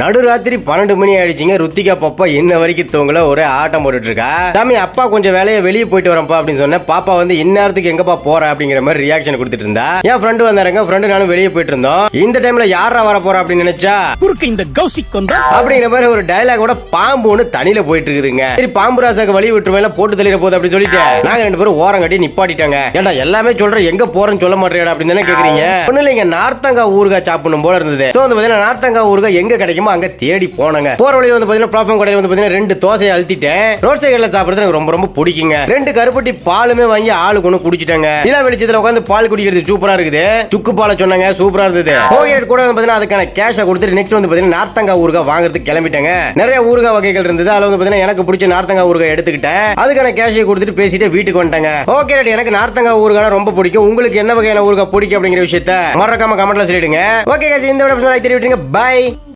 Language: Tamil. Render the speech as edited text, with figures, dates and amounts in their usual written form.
நடுராத்திரி 12 மணி ஆயிடுச்சுங்க. ருத்திகா பாப்பா இன்ன வரைக்கும் தூங்கல, ஒரே ஆட்டம் போட்டுட்டு இருக்கா. சாமி அப்பா கொஞ்சம் வேலையை வெளியே போயிட்டு வரப்பா அப்படின்னு சொன்னேன். பாப்பா வந்து இந்நேரத்துக்கு எங்கப்பா போற அப்படிங்கிற மாதிரி ரியாக்ஷன் கொடுத்துட்டு இருந்தா. என் ஃப்ரெண்டு வந்தாருங்க, ஃப்ரெண்டு நானும் வெளியே போயிட்டு இருந்தோம். இந்த டைம்ல யாரா வர போறா அப்படின்னு நினைச்சா குறுக்கு இந்த கௌசிக் கொண்டா அப்படிங்கிற மாதிரி ஒரு டயலாக் கூட பாம்பு ஒண்ணு தனியில போயிட்டு இருக்குதுங்க. சரி பாம்பு ராசாக்கு வழி விட்டுருவேன், போட்டு தள்ளிட போகுது அப்படின்னு சொல்லிட்டு நாங்க 2 பேரும் ஓரம் கட்டி நிப்பாட்டிட்டாங்க. ஏன்டா எல்லாமே சொல்ற, எங்க போறேன்னு சொல்ல மாட்டேடா அப்படின்னு தானே கேக்குறீங்க. ஒண்ணு இல்லைங்க, நார்த்தங்கா ஊறுகாய் சாப்பிடணும் போல இருந்தது. சோ வந்து பாத்தீங்கன்னா நார்த்தங்கா ஊறுகாய் எங்க கிடைக்குமோ அங்க தேடி போனாங்க. போற வழியில வந்து பாத்தீங்கன்னா பிளாட்ஃபார்ம் கடையில வந்து பாத்தீங்கன்னா 2 தோசையை அழுத்திட்டேன். ரோட் சைடுல சாப்பிடுறது எனக்கு ரொம்ப ரொம்ப பிடிக்குங்க. 2 கருப்பட்டி பாலுமே வாங்கி ஆளுக்கு ஒண்ணு குடிச்சிட்டாங்க. நிலா வெளிச்சத்துல உட்காந்து பால் குடிக்கிறது சூப்பரா இருக்குது. சுக்கு பாலை சொன்னாங்க, சூப்பரா இருந்தது. கோகேட் கூட வந்து பாத்தீங்கன்னா அதுக்கான கேஷை கொடுத்துட்டு நெக்ஸ்ட் வந்து பாத்தீங்கன்னா நார்த்தங்கா ஊறுகாய் வாங்குறதுக்கு கிளம்பிட்டாங்க. நிறைய ஊறுகாய் வகைகள் இருந்தது. அதுல வந்து பாத்தீங்கன்னா எனக்கு பிடிச்ச நார்த்தங்கா ஊறுகாய் எடுத்துக்கிட்டேன். அதுக்கான கேஷை கொடுத்துட்டு பேசிட்டு வீட்டுக்கு வந்துட்டாங்க. ஓகே ரைட், எனக்கு நார்த்தங்கா ஊறுகாய் ரொம்ப பிடிக்கும். உங்களுக்கு என்ன வகையான ஊறுகாய் பிடிக்கும் அப்படிங்கிற விஷயத்த மறக்காம கமெண்ட்ல சொல்லிடுங்க. ஓகே गाइस, இந்த வீடியோ லைக் பண்ணி விட்டுருங்க. பை.